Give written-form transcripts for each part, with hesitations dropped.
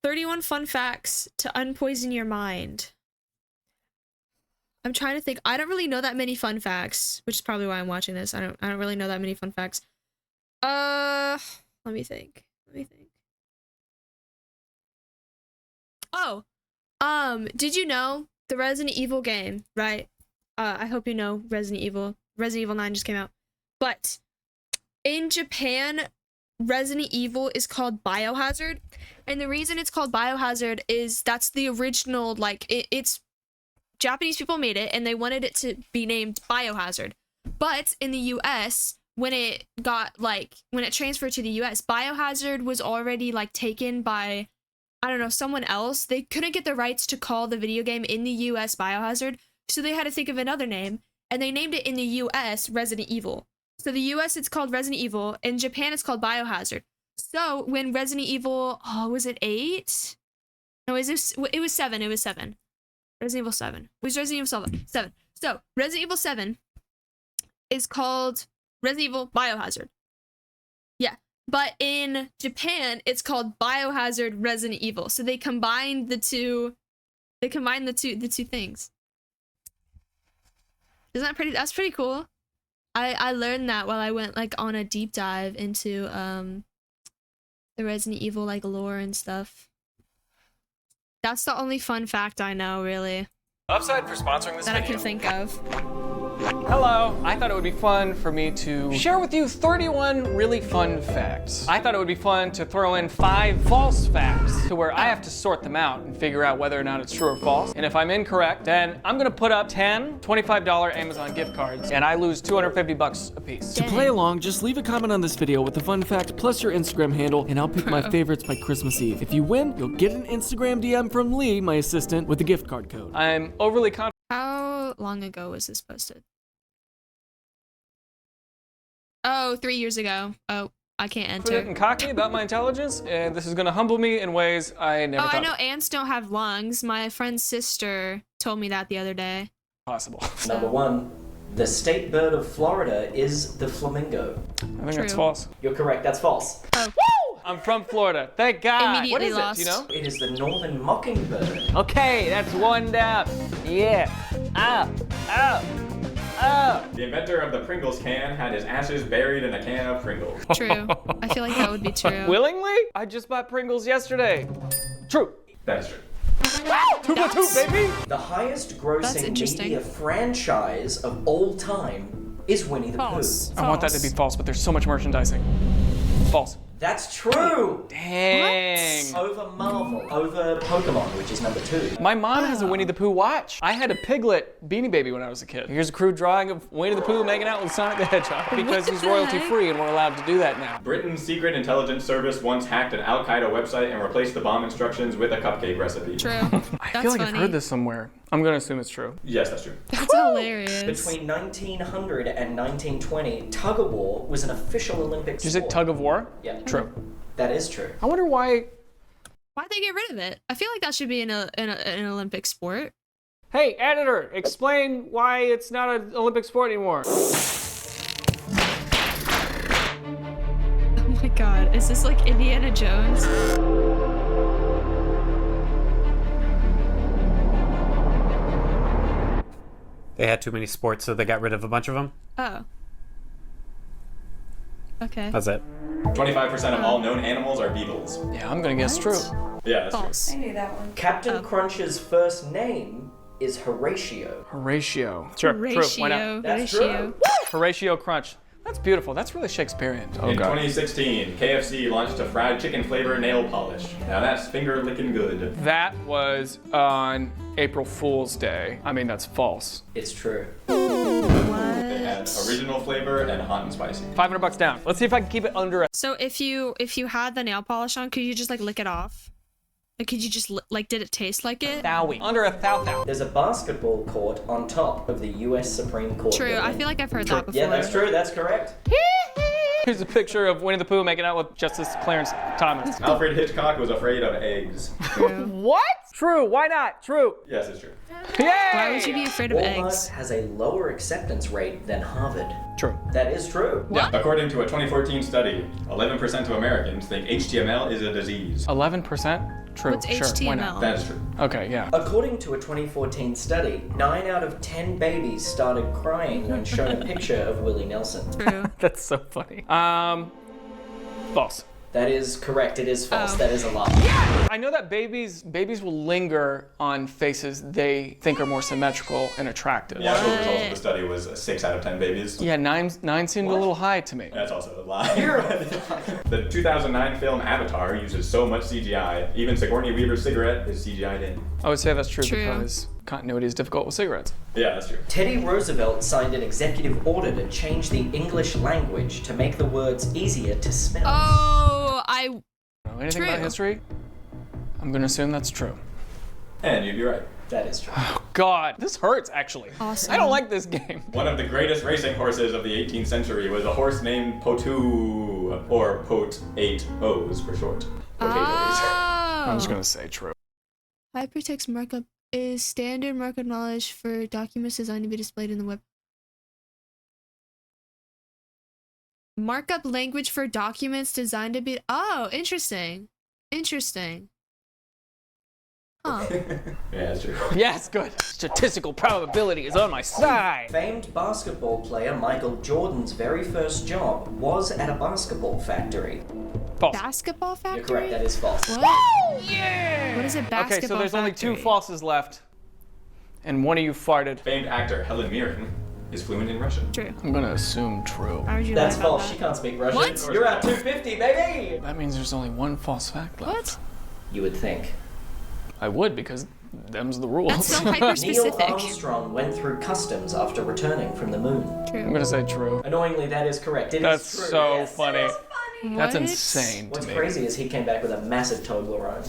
31 fun facts to unpoison your mind. I'm trying to think. I don't really know that many fun facts, which is probably why I'm watching this. I don't really know that many fun facts. Let me think. Oh, did you know the Resident Evil game, right? I hope you know Resident Evil. Resident Evil 9 just came out. But in Japan, Resident Evil is called Biohazard. And the reason it's called Biohazard is that's the original, like, it's Japanese people made it and they wanted it to be named Biohazard. But in the US, when it transferred to the US, Biohazard was already like taken by, I don't know, someone else. They couldn't get the rights to call the video game in the US Biohazard, so they had to think of another name, and they named it in the US Resident Evil. So the US it's called Resident Evil, in Japan it's called Biohazard. So when Resident Evil, was it 8? No, it was 7. It was 7. Resident Evil 7. It was Resident Evil 7. So Resident Evil 7 is called Resident Evil Biohazard. Yeah. But in Japan, it's called Biohazard Resident Evil. So they combined the two. They combined the two things. Isn't that pretty? That's pretty cool. I learned that while I went like on a deep dive into the Resident Evil like lore and stuff. That's the only fun fact I know, really. Upside for sponsoring this that video. I can think of. Hello, I thought it would be fun for me to share with you 31 really fun facts. I thought it would be fun to throw in 5 false facts to where I have to sort them out and figure out whether or not it's true or false. And if I'm incorrect, then I'm gonna put up 10 $25 Amazon gift cards and I lose 250 bucks a piece. To play along, just leave a comment on this video with a fun fact plus your Instagram handle and I'll pick my favorites by Christmas Eve. If you win, you'll get an Instagram DM from Lee, my assistant, with a gift card code. I'm overly confident. How long ago was this posted? Oh, 3 years ago. Oh, I can't enter. And cocky about my intelligence, and this is gonna humble me in ways I never thought I know ants don't have lungs. My friend's sister told me that the other day. possible. Number 1, the state bird of Florida is the flamingo. I think that's false. You're correct, that's false. Oh. Woo! I'm from Florida. Thank God. What Immediately is lost. it? Do you know? It is the northern mockingbird. Okay, that's one down. Yeah. Up. Up. Up. The inventor of the Pringles can had his ashes buried in a can of Pringles. True. I feel like that would be true. Willingly? I just bought Pringles yesterday. True. That is true. 2 for 2, baby. The highest That's grossing interesting. media franchise of all time is Winnie the False. Pooh. I want that to be false, but there's so much merchandising. False. That's true! Dang. Over Marvel, over Pokemon, which is number 2. My mom has a Winnie the Pooh watch. I had a Piglet Beanie Baby when I was a kid. Here's a crude drawing of Winnie the Pooh making out with Sonic the Hedgehog because he's royalty free and we're allowed to do that now. Britain's secret intelligence service once hacked an Al-Qaeda website and replaced the bomb instructions with a cupcake recipe. True. I feel like I've heard this somewhere. I'm gonna assume it's true. Yes, that's true. That's hilarious. Between 1900 and 1920, tug of war was an official Olympic Did you sport. say tug of war? Yeah. True. That is true. I wonder why. Why'd they get rid of it? I feel like that should be an Olympic sport. Hey, editor, explain why it's not an Olympic sport anymore. Oh my god, is this like Indiana Jones? They had too many sports, so they got rid of a bunch of them. Oh. Okay. That's it. 25% of all known animals are beetles. Yeah, I'm gonna guess true. Yeah, that's False. I knew that one. Captain Crunch's first name is Horatio. Horatio. Sure, true. Why not? That's Ratio. Horatio Crunch. That's beautiful. That's really Shakespearean. true. In 2016, KFC launched a fried chicken flavor nail polish. Now that's finger licking good. That was on April Fool's Day. I mean, that's false. It's true. They had original flavor and hot and spicy. $500 down. Let's see if I can keep it under a. So if you had the nail polish on, could you just like lick it off? Like could you just like did it taste like it? Thou-ing. Under a thou. There's a basketball court on top of the US Supreme Court. True. I building. feel like I've heard that before. Yeah, that's true. That's correct. Here's a picture of Winnie the Pooh making out with Justice Clarence Thomas. Alfred Hitchcock was afraid of eggs. True. What? True. Why not? True. Yes, it's true. Yay! Why would you be afraid of Walmart eggs? has a lower acceptance rate than Harvard. True. That is true. What? According to a 2014 study, 11% of Americans think HTML is a disease. 11%? True. What's Sure. Why not? HTML? That is true. Okay, yeah. According to a 2014 study, 9 out of 10 babies started crying when shown a picture of Willie Nelson. True. That's so funny. False. That is correct. It is false. Oh. That is a lie. I know that babies will linger on faces they think are more symmetrical and attractive. The actual result of the study was 6 out of 10 babies. Yeah, nine seemed a little high to me. That's also a lie. The 2009 film Avatar uses so much CGI, even Sigourney Weaver's cigarette is CGI'd in. I would say that's true, True. because continuity is difficult with cigarettes. Yeah, that's true. Teddy Roosevelt signed an executive order to change the English language to make the words easier to spell. Oh, I. Know anything about True. history? I'm gonna assume that's true. And you'd be right. That is true. God, this hurts actually. Awesome. I don't like this game. One of the greatest racing horses of the 18th century was a horse named Potu, or Pot 8 O's for short. I'm just Oh. gonna say true. Hypertext markup is standard markup knowledge for documents designed to be displayed in the web. Markup language for documents designed to be. Oh, interesting. Interesting. Huh. Yeah, that's true. Yes, good. Statistical probability is on my side. Famed basketball player Michael Jordan's very first job was at a basketball factory. False. Basketball factory? You're correct. That is false. What? Yeah. What is a basketball Okay, so there's only 2 factory? falses left, and one of you farted. Famed actor Helen Mirren is fluent in Russian. True. I'm gonna assume true. Why would you That's lie about false. that? She can't speak Russian. What? You're at 250, baby. That means there's only one false fact left. What? You would think. I would, because them's the rules. That's so hyper Neil specific. Armstrong went through customs after returning from the moon. I'm True. gonna say true. Annoyingly, that is correct. It is That's true. so Yes. funny. That's What? insane What's to me. crazy is he came back with a massive Toblerone.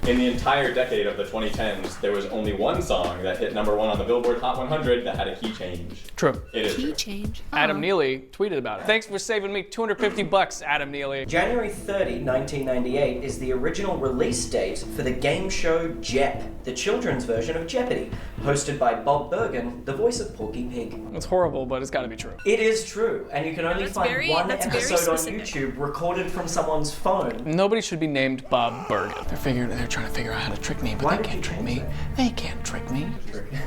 In the entire decade of the 2010s, there was only one song that hit #1 on the Billboard Hot 100 that had a key change. True. It is Key true. change. Adam Oh. Neely tweeted about it. Thanks for saving me $250, Adam Neely. January 30, 1998 is the original release date for the game show Jep, the children's version of Jeopardy, hosted by Bob Bergen, the voice of Porky Pig. It's horrible, but it's gotta be true. It is true, and you can only That's find very- one that's very episode on specific. YouTube recorded from someone's phone. Nobody should be named Bob Bergen. They're trying to figure out how to trick me, but Why they did can't you trick change me. They can't trick me.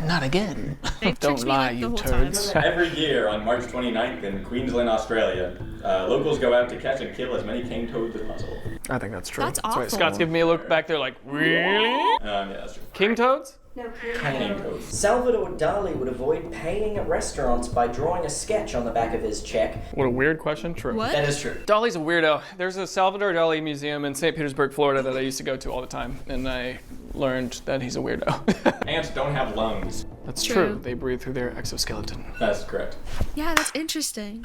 Not again. They've Don't tricked me, lie, like, the you whole time. turds. Every year on March 29th in Queensland, Australia, locals go out to catch and kill as many cane toads as possible. I think that's true. That's right. awful. Scott's giving me a look back there like, really? Yeah, that's true. King toads? Cane toads. Salvador Dali would avoid paying at restaurants by drawing a sketch on the back of his check. What a weird question. True. What? That is true. Dali's a weirdo. There's a Salvador Dali museum in St. Petersburg, Florida that I used to go to all the time, and I learned that he's a weirdo. Ants don't have lungs. That's True. true. They breathe through their exoskeleton. That's correct. Yeah, that's interesting.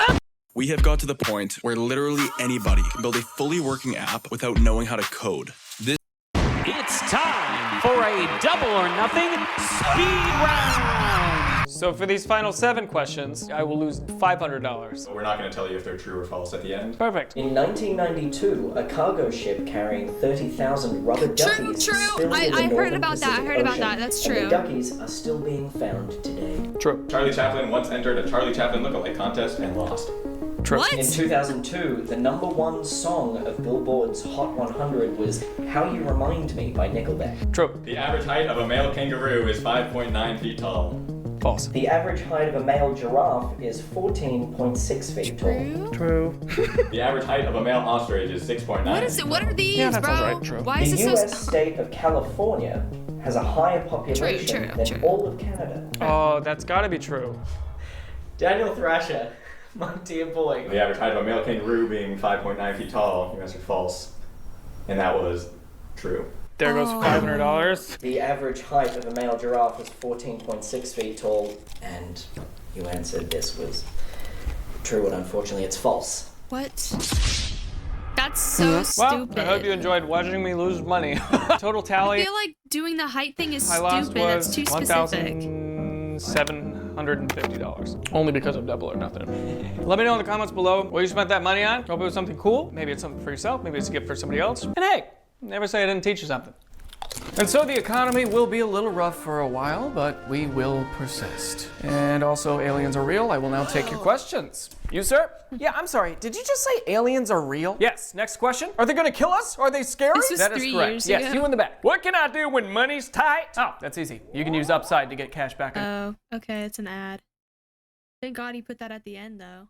We have got to the point where literally anybody can build a fully working app without knowing how to code. This It's time for a double or nothing speed round. So for these final 7 questions, I will lose $500. But we're not going to tell you if they're true or false at the end. Perfect. In 1992, a cargo ship carrying 30,000 rubber duckies True. spilled in the I heard northern about that. I Pacific heard about Ocean, that. That's and true. the duckies are still being found today. True. Charlie Chaplin once entered a Charlie Chaplin lookalike contest and lost. True. What? In 2002, the #1 song of Billboard's Hot 100 was How You Remind Me by Nickelback. True. The average height of a male kangaroo is 5.9 feet tall. False. The average height of a male giraffe is 14.6 feet tall. True. The average height of a male ostrich is 6.9. What is it? What are these, Yeah, that bro? sounds right. True. Why The is it US so? state of California has a higher population than true. all of Canada. Oh, that's gotta be true. Daniel Thrasher, my dear boy. The average height of a male kangaroo being 5.9 feet tall. You answered false. And that was true. There goes Oh. $500. The average height of a male giraffe was 14.6 feet tall, and you answered this was true, and unfortunately it's false. What? That's so Well, stupid. I hope you enjoyed watching me lose money. Total I tally. feel like doing the height thing is I lost stupid. That's was too specific. $1,750. Only because of Double or Nothing. Let me know in the comments below what you spent that money on. Hope it was something cool. Maybe it's something for yourself. Maybe it's a gift for somebody else. And hey, never say I didn't teach you something. And so the economy will be a little rough for a while, but we will persist. And also, aliens are real. I will now take your questions. You, sir? Yeah, I'm sorry. Did you just say aliens are real? Yes. Next question. Are they gonna kill us? Are they scary? This was That is 3 correct. years Yes, ago. you in the back. What can I do when money's tight? Oh, that's easy. You can use Upside to get cash back. Oh, okay, it's an ad. Thank God he put that at the end, though.